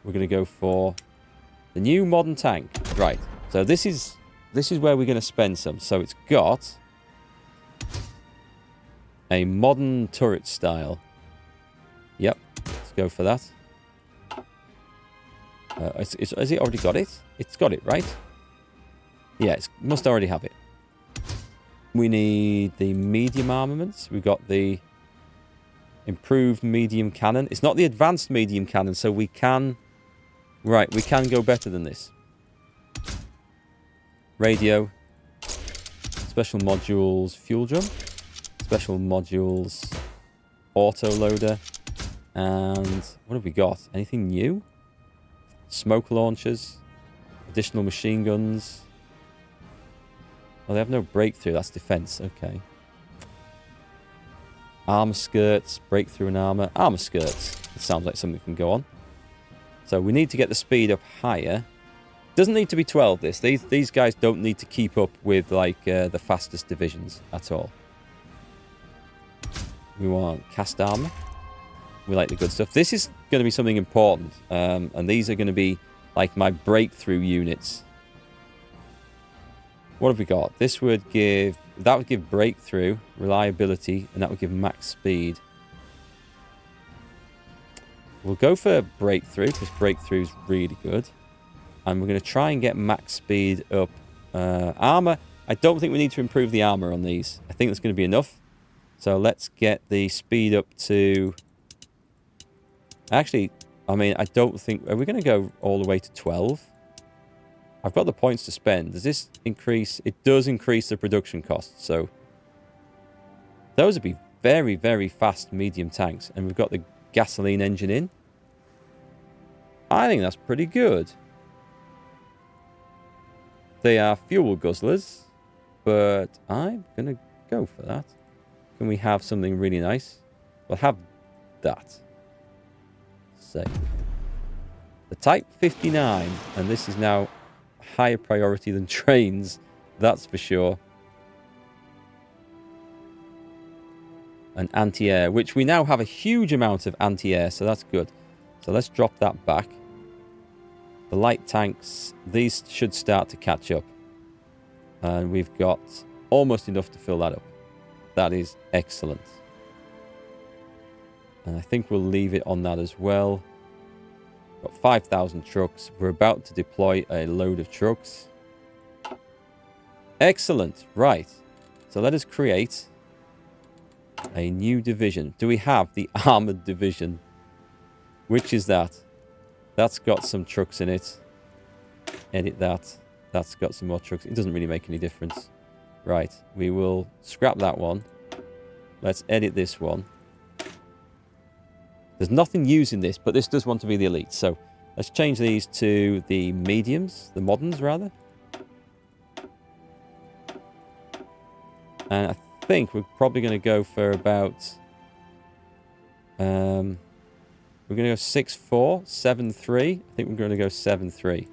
we're going to go for the new modern tank. Right. So this is where we're going to spend some. So it's got a modern turret style. Yep. Let's go for that. Has it already got it? It's got it, right? Yeah, it must already have it. We need the medium armaments. We've got the improved medium cannon. It's not the advanced medium cannon, so we can... Right, we can go better than this. Radio. Special modules, fuel drum. Special modules, autoloader. And what have we got? Anything new? Smoke launchers. Additional machine guns. Oh, they have no breakthrough. That's defense. Okay. Armor skirts. Breakthrough and armor. Armor skirts. It sounds like something can go on. So we need to get the speed up higher. Doesn't need to be 12, this. These guys don't need to keep up with, like, the fastest divisions at all. We want cast armor. We like the good stuff. This is going to be something important. And these are going to be, like, my breakthrough units. What have we got? This would give... That would give breakthrough, reliability, and that would give max speed. We'll go for breakthrough, because breakthrough is really good. And we're going to try and get max speed up. Armor, I don't think we need to improve the armor on these. I think that's going to be enough. So let's get the speed up to... Actually, I mean, I don't think... Are we going to go all the way to 12? I've got the points to spend. Does this increase? It does increase the production costs. So those would be very, very fast medium tanks. And we've got the gasoline engine in. I think that's pretty good. They are fuel guzzlers. But I'm going to go for that. Can we have something really nice? We'll have that. Say. The Type 59. And this is now... higher priority than trains, that's for sure. And anti-air, which we now have a huge amount of anti-air, so that's good. So let's drop that back. The light tanks, these should start to catch up. And we've got almost enough to fill that up. That is excellent. And I think we'll leave it on that as well. Got 5,000 trucks. We're about to deploy a load of trucks. Excellent. Right. So let us create a new division. Do we have the armored division? Which is that? That's got some trucks in it. Edit that. That's got some more trucks. It doesn't really make any difference. Right. We will scrap that one. Let's edit this one. There's nothing using this, but this does want to be the elite. So let's change these to the mediums, the moderns rather. And I think we're probably going to go for about... we're going to go 6-4, 7-3. I think we're going to go 7-3.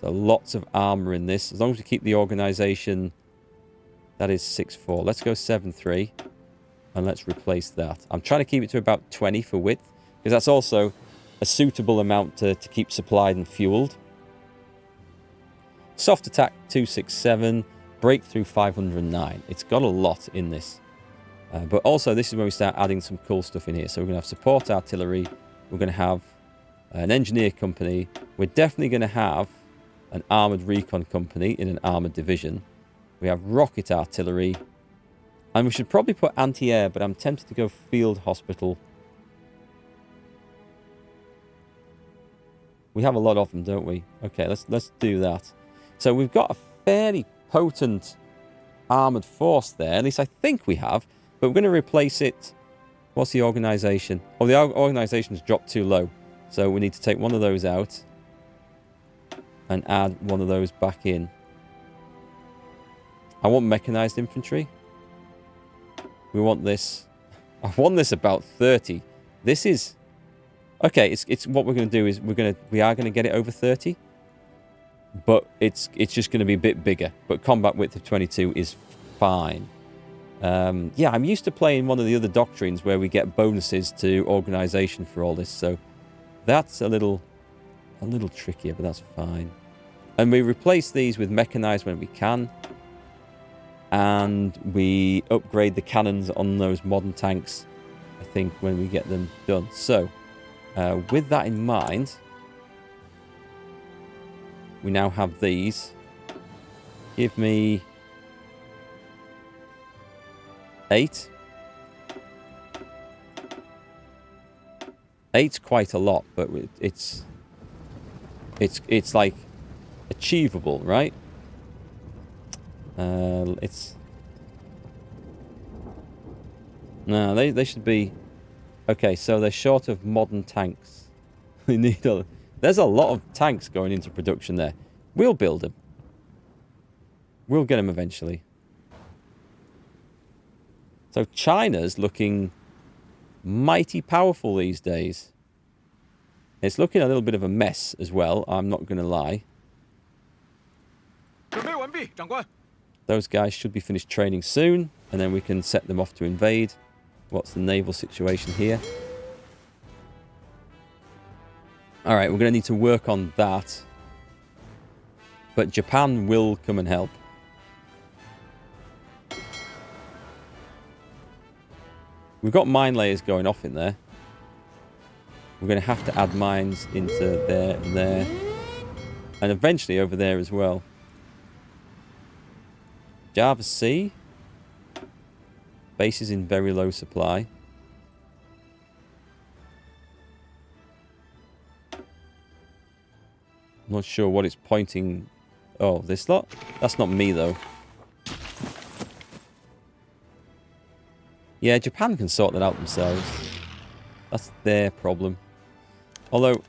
So lots of armor in this. As long as we keep the organization, that is 6-4. Let's go 7-3. And let's replace that. I'm trying to keep it to about 20 for width, because that's also a suitable amount to keep supplied and fueled. Soft attack 267, breakthrough 509. It's got a lot in this. But also, this is when we start adding some cool stuff in here. So we're going to have support artillery. We're going to have an engineer company. We're definitely going to have an armoured recon company in an armoured division. We have rocket artillery. And we should probably put anti-air, but I'm tempted to go field hospital. We have a lot of them, don't we? Okay, let's do that. So we've got a fairly potent armoured force there. At least I think we have. But we're going to replace it. What's the organisation? Oh, the organisation's dropped too low. So we need to take one of those out. And add one of those back in. I want mechanised infantry. We want this. I want this about 30. This is okay. It's what we're going to do is we are going to get it over 30, but it's just going to be a bit bigger. But combat width of 22 is fine. Yeah, I'm used to playing one of the other doctrines where we get bonuses to organisation for all this. So That's a little trickier, but that's fine. And we replace these with mechanized when we can. And we upgrade the cannons on those modern tanks, I think, when we get them done. So, with that in mind, we now have these. Give me 8. 8's quite a lot, but it's like achievable, right? No, they should be okay. So they're short of modern tanks. They need there's a lot of tanks going into production there. We'll build them. We'll get them eventually. So China's looking mighty powerful these days. It's looking a little bit of a mess as well, I'm not going to lie. Those guys should be finished training soon, and then we can set them off to invade. What's the naval situation here? Alright, we're going to need to work on that. But Japan will come and help. We've got mine layers going off in there. We're going to have to add mines into there and there. And eventually over there as well. Java Sea. Base is in very low supply. I'm not sure what it's pointing. Oh, this lot? That's not me though. Yeah, Japan can sort that out themselves. That's their problem. Although,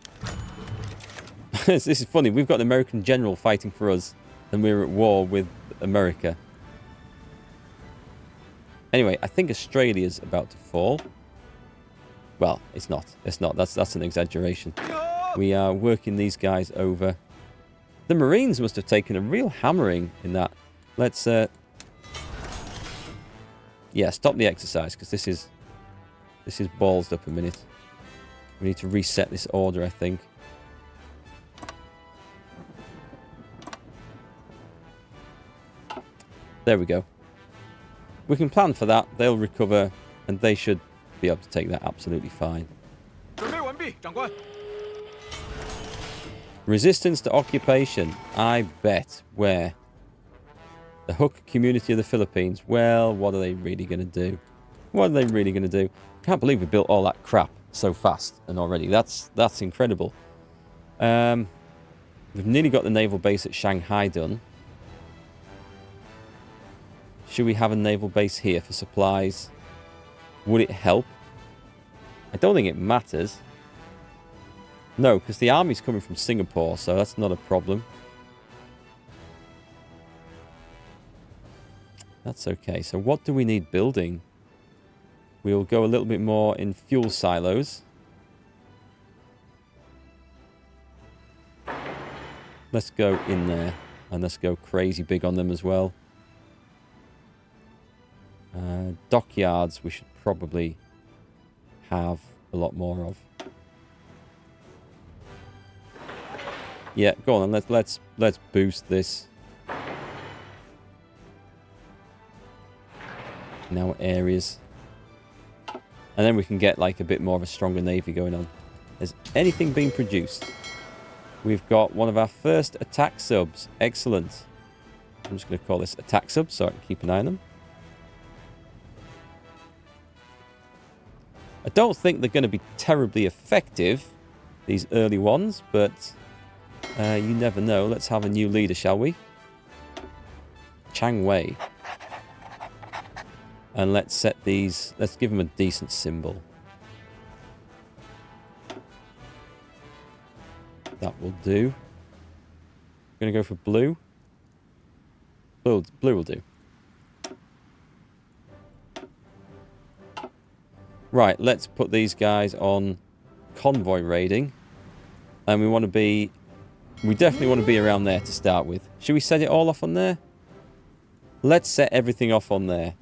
this is funny. We've got an American general fighting for us, and we're at war with America. Anyway, I think Australia's about to fall. Well, it's not. It's not. That's an exaggeration. We are working these guys over. The Marines must have taken a real hammering in that. Let's... yeah, stop the exercise, because this is ballsed up a minute. We need to reset this order, I think. There we go. We can plan for that. They'll recover, and they should be able to take that absolutely fine. Resistance to occupation. I bet. Where? The Hook community of the Philippines. Well, what are they really going to do? What are they really going to do? Can't believe we built all that crap so fast and already. That's incredible. We've nearly got the naval base at Shanghai done. Should we have a naval base here for supplies? Would it help? I don't think it matters. No, because the army's coming from Singapore, so that's not a problem. That's okay. So what do we need building? We'll go a little bit more in fuel silos. Let's go in there. And let's go crazy big on them as well. Dockyards we should probably have a lot more of. Yeah, go on then. Let's boost this. In our areas. And then we can get like a bit more of a stronger navy going on. Has anything been produced? We've got one of our first attack subs. Excellent. I'm just going to call this attack sub so I can keep an eye on them. I don't think they're going to be terribly effective, these early ones, but you never know. Let's have a new leader, shall we? Chang Wei. And let's set these... Let's give them a decent symbol. That will do. Going to go for blue. Blue will do. Right, let's put these guys on convoy raiding. And we want to be... We definitely want to be around there to start with. Should we set it all off on there? Let's set everything off on there.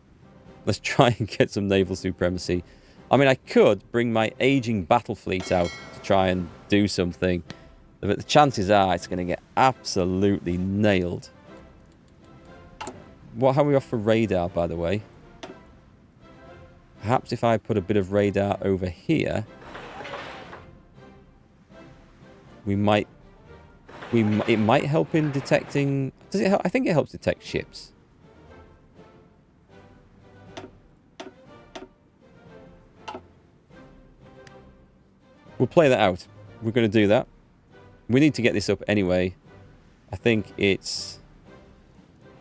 Let's try and get some naval supremacy. I mean, I could bring my aging battle fleet out to try and do something. But the chances are it's going to get absolutely nailed. How are we off for radar, by the way? Perhaps if I put a bit of radar over here, it might help in detecting. Does it help? I think it helps detect ships. We'll play that out. We're going to do that. We need to get this up anyway. I think it's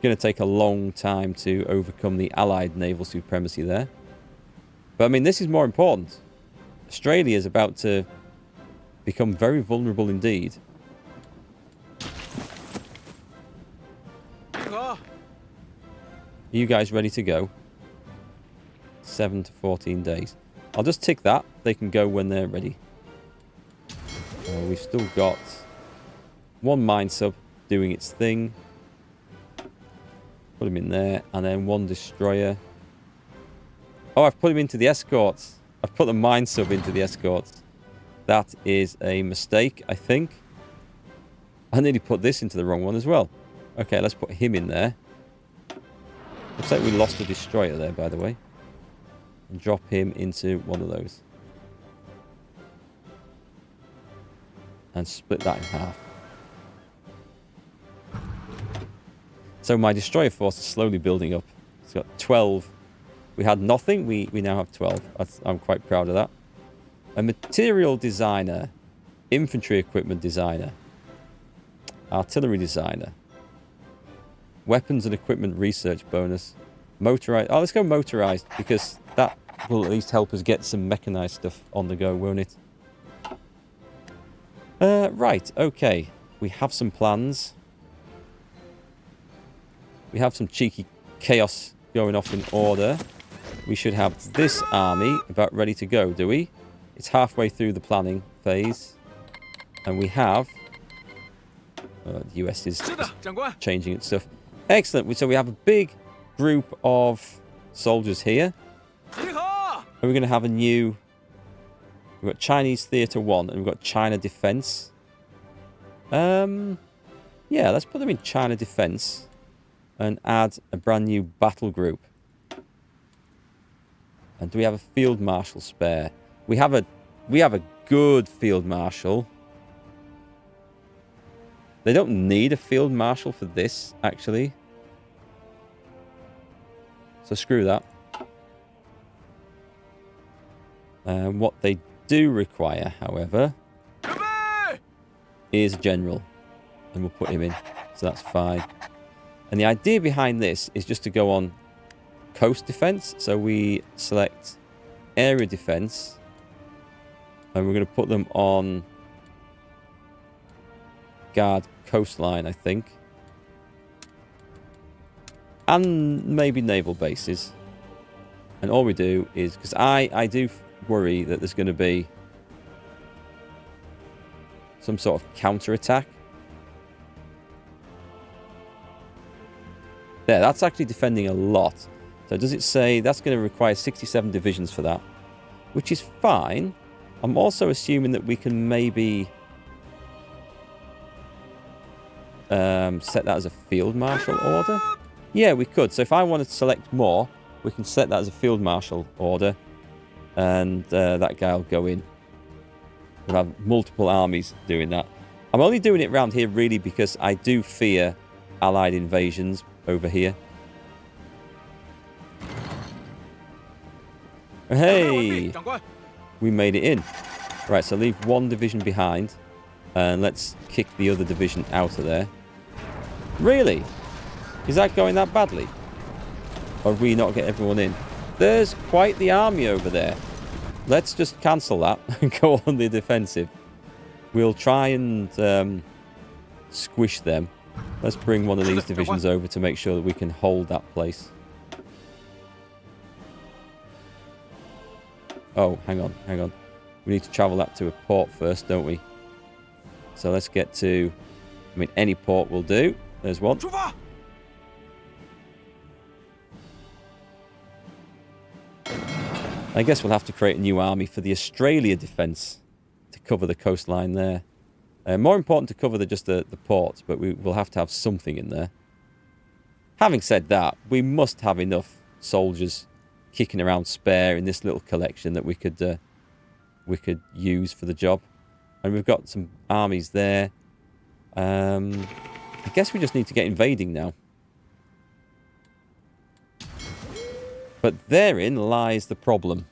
going to take a long time to overcome the Allied naval supremacy there. But I mean, this is more important. Australia is about to become very vulnerable indeed. Are you guys ready to go? 7 to 14 days. I'll just tick that. They can go when they're ready. We've still got one mine sub doing its thing. Put him in there. And then one destroyer. Oh, I've put him into the escorts. I've put the mine sub into the escorts. That is a mistake, I think. I nearly put this into the wrong one as well. Okay, let's put him in there. Looks like we lost a destroyer there, by the way. And drop him into one of those. And split that in half. So my destroyer force is slowly building up. It's got 12. We had nothing. We now have 12. I'm quite proud of that. A material designer. Infantry equipment designer. Artillery designer. Weapons and equipment research bonus. Motorized. Oh, let's go motorized, because that will at least help us get some mechanized stuff on the go, won't it? Right, okay. We have some plans. We have some cheeky chaos going off in order. We should have this army about ready to go, do we? It's halfway through the planning phase. And we have... the US is changing its stuff. Excellent. So we have a big group of soldiers here. And we're going to have a new... We've got Chinese Theatre 1 and we've got China Defense. Yeah, let's put them in China Defense and add a brand new battle group. And do we have a field marshal spare? We have a good field marshal. They don't need a field marshal for this, actually. So screw that. What they do require, however, is a general. And we'll put him in. So that's fine. And the idea behind this is just to go on coast defense. So we select area defense. And we're going to put them on guard coastline, I think. And maybe naval bases. And all we do is... Because I do worry that there's going to be some sort of counter-attack. There, that's actually defending a lot. So does it say that's going to require 67 divisions for that? Which is fine. I'm also assuming that we can maybe set that as a field marshal order. Yeah, we could. So if I wanted to select more, we can set that as a field marshal order. And that guy will go in. We'll have multiple armies doing that. I'm only doing it around here really because I do fear Allied invasions over here. Hey! We made it in. Right, so leave one division behind. And let's kick the other division out of there. Really? Is that going that badly? Or did we not get everyone in? There's quite the army over there. Let's just cancel that and go on the defensive. We'll try and squish them. Let's bring one of these divisions over to make sure that we can hold that place. Oh, hang on, hang on. We need to travel that to a port first, don't we? So let's get to... I mean, any port will do. There's one. I guess we'll have to create a new army for the Australia defence to cover the coastline there. More important to cover just the ports, but we will have to have something in there. Having said that, we must have enough soldiers kicking around spare in this little collection that we could use for the job. And we've got some armies there. I guess we just need to get invading now. But therein lies the problem.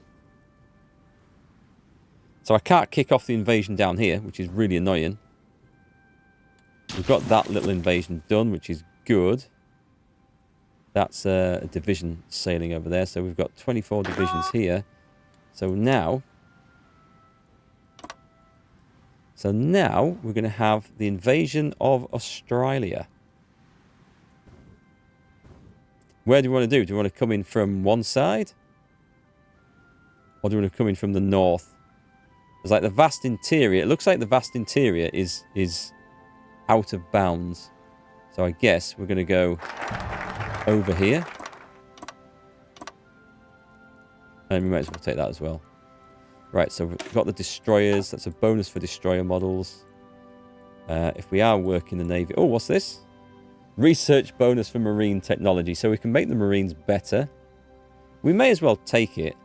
So I can't kick off the invasion down here, which is really annoying. We've got that little invasion done, which is good. That's a division sailing over there. So we've got 24 divisions here. So now we're going to have the invasion of Australia. Where do we want to do? Do we want to come in from one side? Or do we want to come in from the north? It's like the vast interior. It looks like the vast interior is out of bounds. So I guess we're going to go over here. And we might as well take that as well. Right, so we've got the destroyers. That's a bonus for destroyer models. If we are working the Navy... Oh, what's this? Research bonus for marine technology. So we can make the Marines better. We may as well take it.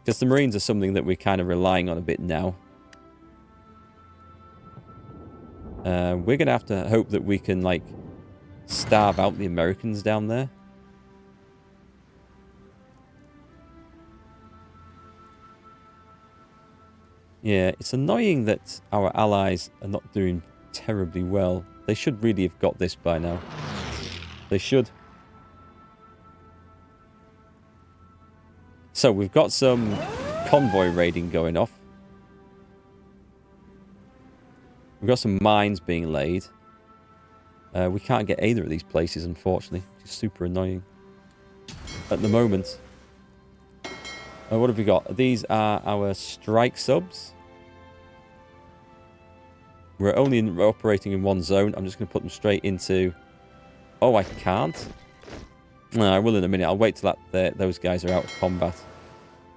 Because the Marines are something that we're kind of relying on a bit now. We're going to have to hope that we can, like, starve out the Americans down there. Yeah, it's annoying that our allies are not doing terribly well. They should really have got this by now. They should. So we've got some convoy raiding going off. We've got some mines being laid. We can't get either of these places, unfortunately. It's super annoying at the moment. What have we got? These are our strike subs. We're only operating in one zone. I'm just going to put them straight into... Oh, I can't? No, I will in a minute. I'll wait till those guys are out of combat.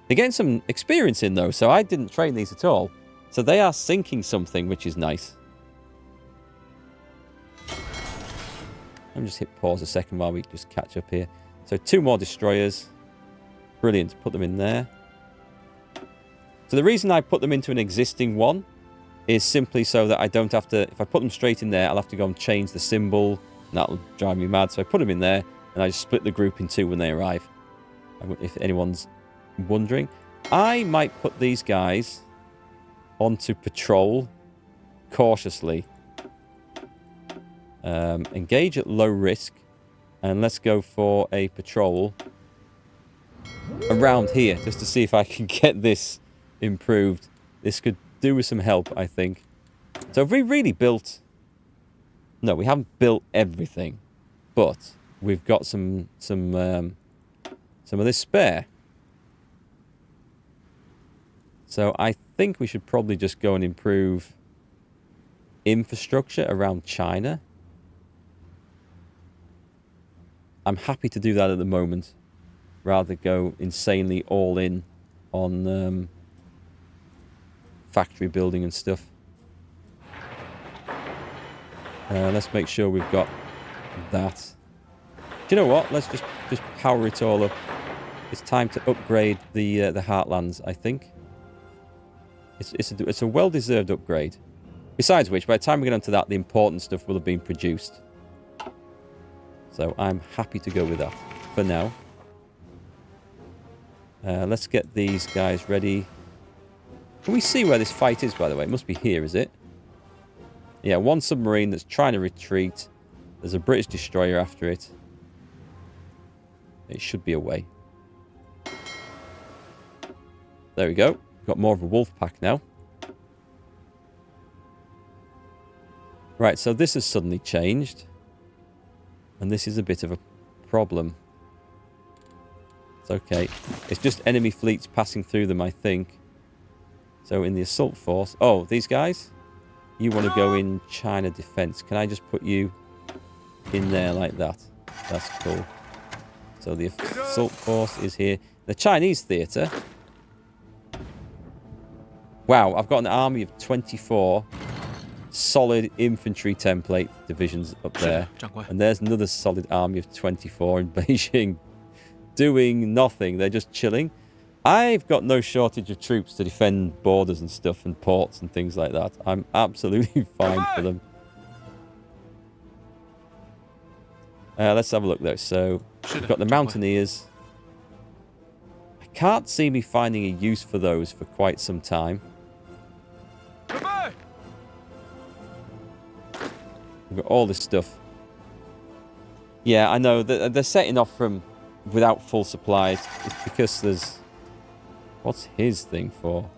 They're getting some experience in, though, so I didn't train these at all. So they are sinking something, which is nice. Let me just hit pause a second while we just catch up here. So 2 more destroyers. Brilliant. Put them in there. So the reason I put them into an existing one is simply so that I don't have to... If I put them straight in there, I'll have to go and change the symbol. And that'll drive me mad. So I put them in there, and I just split the group in 2 when they arrive. If anyone's wondering. I might put these guys onto patrol cautiously. Engage at low risk. And let's go for a patrol around here, just to see if I can get this improved. This could do with some help, I think. So have we really built... No, we haven't built everything. But we've got some of this spare. So I think we should probably just go and improve infrastructure around China. I'm happy to do that at the moment. Rather go insanely all in on factory building and stuff. Let's make sure we've got that. Do you know what? Let's just power it all up. It's time to upgrade the Heartlands, I think. It's a well-deserved upgrade. Besides which, by the time we get onto that, the important stuff will have been produced. So I'm happy to go with that for now. Let's get these guys ready. Can we see where this fight is, by the way? It must be here, is it? Yeah, 1 submarine that's trying to retreat. There's a British destroyer after it. It should be away. There we go. We've got more of a wolf pack now. Right, so this has suddenly changed. And this is a bit of a problem. It's okay. It's just enemy fleets passing through them, I think. So in the assault force... Oh, these guys? You want to go in China defense. Can I just put you in there like that? That's cool. So the assault force is here. The Chinese theatre. Wow, I've got an army of 24 solid infantry template divisions up there. And there's another solid army of 24 in Beijing doing nothing. They're just chilling. I've got no shortage of troops to defend borders and stuff and ports and things like that. I'm absolutely fine for them. Let's have a look though. So we've got the mountaineers. I can't see me finding a use for those for quite some time. We've got all this stuff. Yeah, I know. They're setting off from without full supplies. It's because there's... What's his thing for?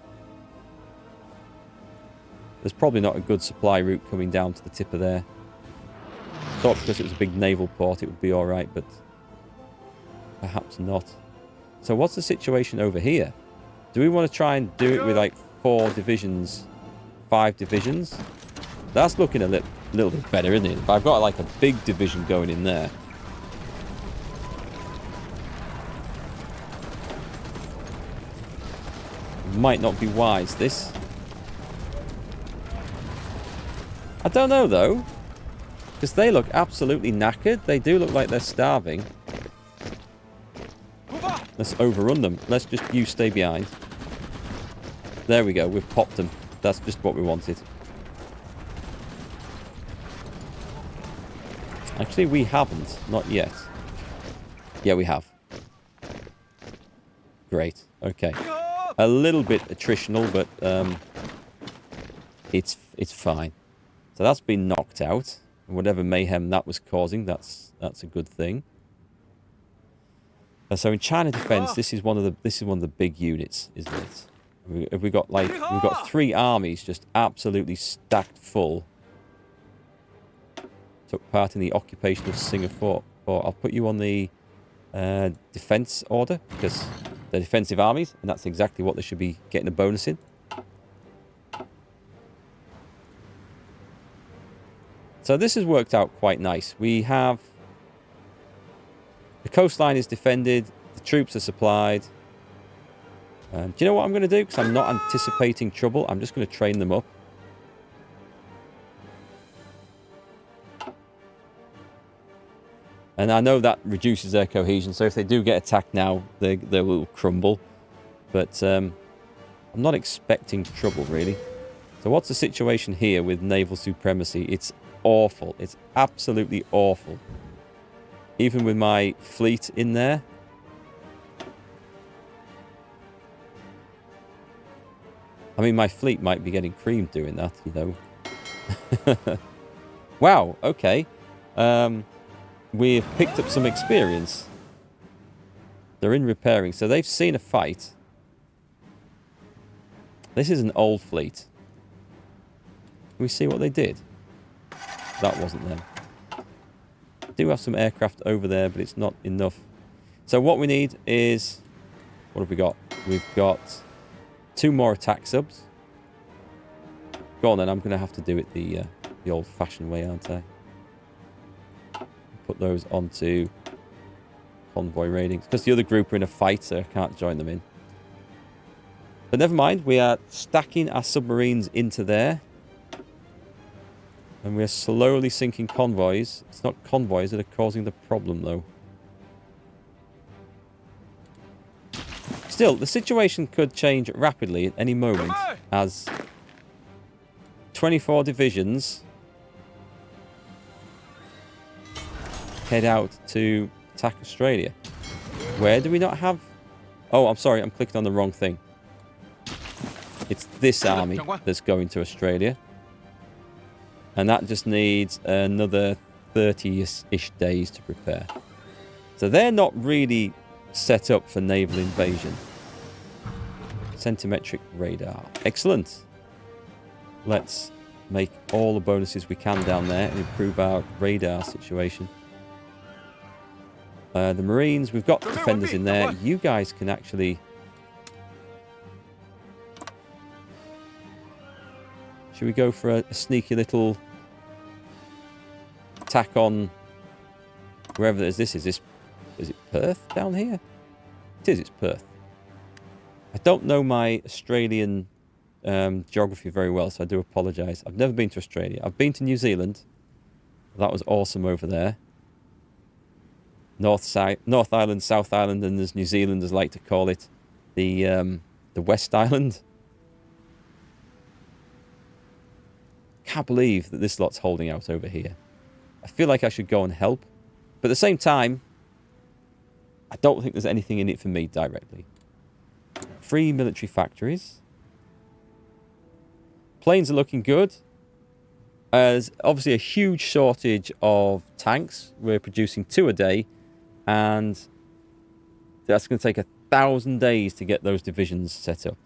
There's probably not a good supply route coming down to the tip of there. I thought because it was a big naval port it would be alright, but perhaps not. So what's the situation over here? Do we want to try and do it with like 4 divisions, 5 divisions? That's looking a little bit better, isn't it? But I've got like a big division going in there. Might not be wise, this. I don't know, though. Because they look absolutely knackered. They do look like they're starving. Let's overrun them. Let's just you stay behind. There we go. We've popped them. That's just what we wanted. Actually, we haven't. Not yet. Yeah, we have. Great. Okay. A little bit attritional, but it's fine. So that's been knocked out. Whatever mayhem that was causing, that's a good thing. So in China defense, this is one of the big units, isn't it? We've got 3 armies just absolutely stacked full. Took part in the occupation of Singapore. I'll put you on the defense order because they're defensive armies, and that's exactly what they should be getting a bonus in. So this has worked out quite nice. We have... The coastline is defended. The troops are supplied. Do you know what I'm going to do? Because I'm not anticipating trouble. I'm just going to train them up. And I know that reduces their cohesion. So if they do get attacked now, they will crumble. But I'm not expecting trouble, really. So what's the situation here with naval supremacy? It's awful. It's absolutely awful. Even with my fleet in there. I mean, my fleet might be getting creamed doing that, you know. Wow, okay. We've picked up some experience. They're in repairing, so they've seen a fight. This is an old fleet. Can we see what they did? That wasn't them. Do have some aircraft over there, but it's not enough. So what we need is... What have we got? We've got 2 more attack subs. Go on then, I'm going to have to do it the old-fashioned way, aren't I? Put those onto convoy raidings. Because the other group are in a fight, so I can't join them in. But never mind, we are stacking our submarines into there. And we're slowly sinking convoys. It's not convoys that are causing the problem, though. Still, the situation could change rapidly at any moment as 24 divisions head out to attack Australia. Where do we not have... Oh, I'm sorry, I'm clicking on the wrong thing. It's this army that's going to Australia. And that just needs another 30-ish days to prepare. So they're not really set up for naval invasion. Centimetric radar. Excellent. Let's make all the bonuses we can down there and improve our radar situation. The Marines, we've got defenders in there. You guys can actually... Should we go for a sneaky little... attack on wherever this is. Is it Perth down here? It is, it's Perth. I don't know my Australian geography very well, so I do apologise. I've never been to Australia. I've been to New Zealand. That was awesome over there. North Island, South Island, and as New Zealanders like to call it, the West Island. Can't believe that this lot's holding out over here. I feel like I should go and help, but at the same time, I don't think there's anything in it for me directly. 3 military factories. Planes are looking good. There's obviously a huge shortage of tanks. We're producing 2 a day, and that's going to take 1,000 days to get those divisions set up.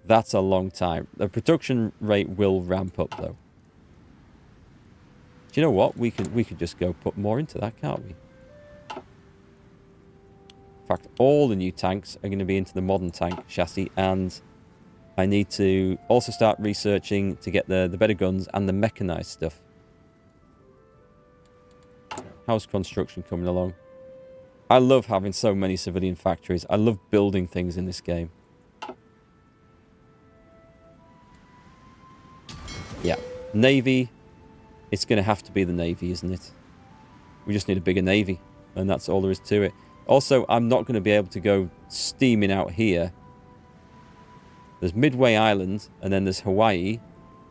That's a long time. The production rate will ramp up, though. Do you know what? We could just go put more into that, can't we? In fact, all the new tanks are going to be into the modern tank chassis, and I need to also start researching to get the better guns and the mechanized stuff. How's construction coming along? I love having so many civilian factories. I love building things in this game. Yeah. Navy. It's going to have to be the Navy, isn't it? We just need a bigger Navy, and that's all there is to it. Also, I'm not going to be able to go steaming out here. There's Midway Island, and then there's Hawaii,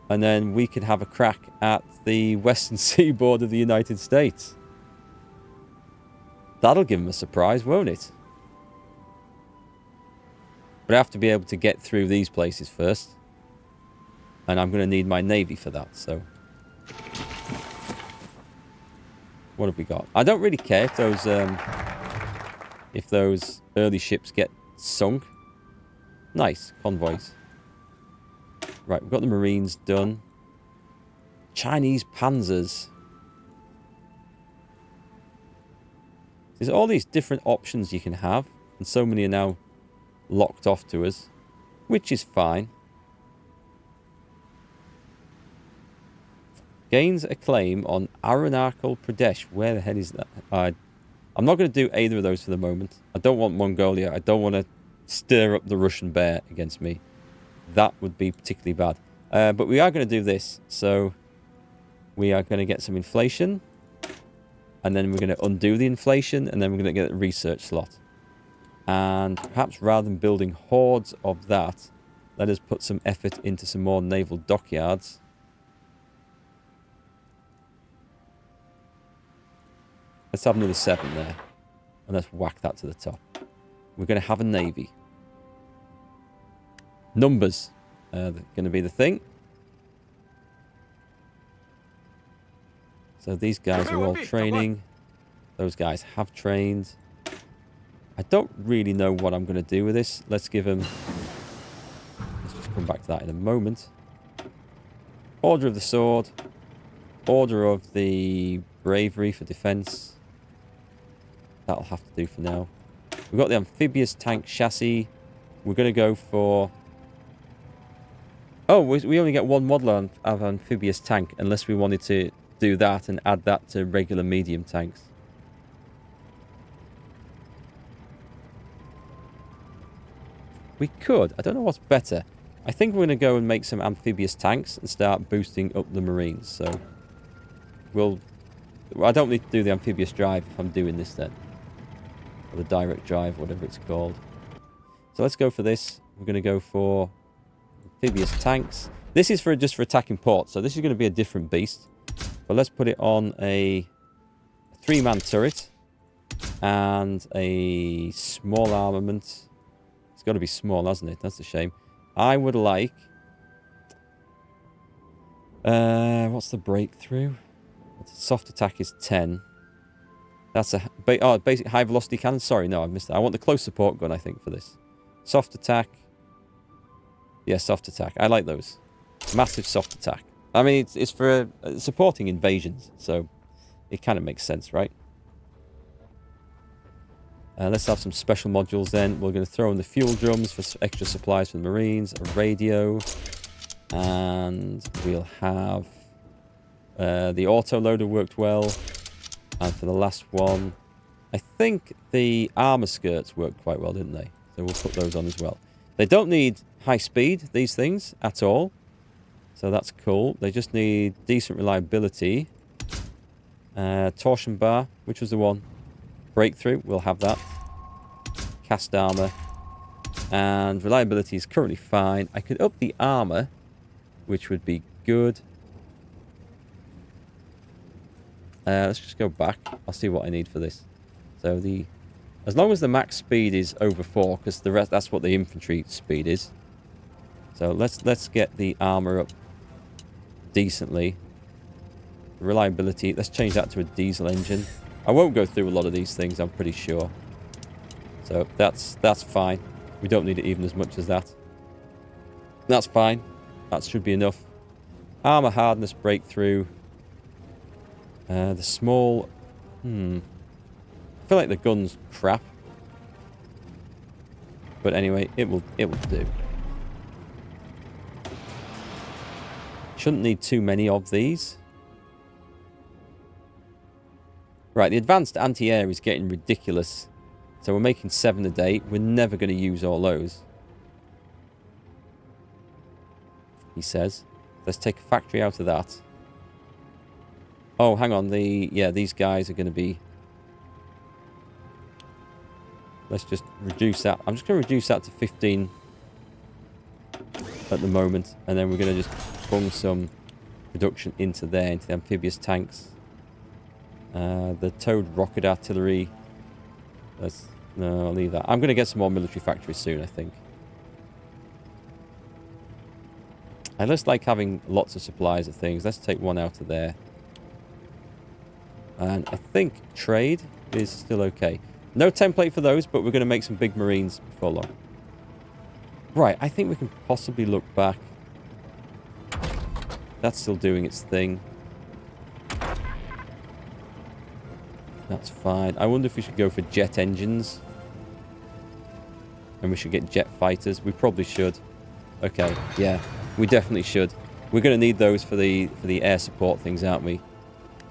and then we could have a crack at the western seaboard of the United States. That'll give them a surprise, won't it? But I have to be able to get through these places first. And I'm going to need my Navy for that, so... What have we got? I don't really care if those early ships get sunk. Nice. Convoys. Right, we've got the Marines done. Chinese Panzers. There's all these different options you can have, and so many are now locked off to us, which is fine. Gains a claim on Arunachal Pradesh. Where the hell is that? I'm not going to do either of those for the moment. I don't want Mongolia. I don't want to stir up the Russian bear against me. That would be particularly bad. But we are going to do this. So we are going to get some inflation. And then we're going to undo the inflation. And then we're going to get a research slot. And perhaps rather than building hordes of that, let us put some effort into some more naval dockyards. Let's have another 7 there. And let's whack that to the top. We're going to have a Navy. Numbers are going to be the thing. So these guys are all training. Those guys have trained. I don't really know what I'm going to do with this. Let's give them... Let's just come back to that in a moment. Order of the Sword. Order of the Bravery for defense. That'll have to do for now. We've got the amphibious tank chassis. We're going to go for... Oh, we only get one model of amphibious tank unless we wanted to do that and add that to regular medium tanks. We could. I don't know what's better. I think we're going to go and make some amphibious tanks and start boosting up the Marines. So I don't need to do the amphibious drive if I'm doing this then. Or the direct drive, whatever it's called. So let's go for this. We're going to go for amphibious tanks. This is just for attacking ports, so this is going to be a different beast. But let's put it on a 3-man turret and a small armament. It's got to be small, hasn't it? That's a shame. I would like... what's the breakthrough? Soft attack is 10. That's a basic high velocity cannon. Sorry, no, I missed that. I want the close support gun, I think, for this. Soft attack. Yeah, soft attack. I like those. Massive soft attack. I mean, it's for supporting invasions, so it kind of makes sense, right? Let's have some special modules then. We're going to throw in the fuel drums for extra supplies for the Marines, a radio, and we'll have the autoloader worked well. And for the last one, I think the armor skirts worked quite well, didn't they? So we'll put those on as well. They don't need high speed, these things, at all. So that's cool. They just need decent reliability. Torsion bar, which was the one? Breakthrough, we'll have that. Cast armor. And reliability is currently fine. I could up the armor, which would be good. Let's just go back. I'll see what I need for this. So as long as the max speed is over 4, because the rest, that's what the infantry speed is. So let's get the armor up decently. Reliability, let's change that to a diesel engine. I won't go through a lot of these things, I'm pretty sure. So that's fine. We don't need it even as much as that. That's fine. That should be enough. Armor hardness breakthrough. The small... I feel like the gun's crap. But anyway, it will do. Shouldn't need too many of these. Right, the advanced anti-air is getting ridiculous. So we're making 7 a day. We're never going to use all those. He says. Let's take a factory out of that. Oh, hang on. These guys are going to be... Let's just reduce that. I'm just going to reduce that to 15 at the moment. And then we're going to just bung some production into there, into the amphibious tanks. The towed rocket artillery. No, I'll leave that. I'm going to get some more military factories soon, I think. I just like having lots of supplies of things. Let's take one out of there. And I think trade is still okay. No template for those, but we're going to make some big marines before long. Right, I think we can possibly look back. That's still doing its thing. That's fine. I wonder if we should go for jet engines. And we should get jet fighters. We probably should. Okay, yeah. We definitely should. We're going to need those for the air support things, aren't we?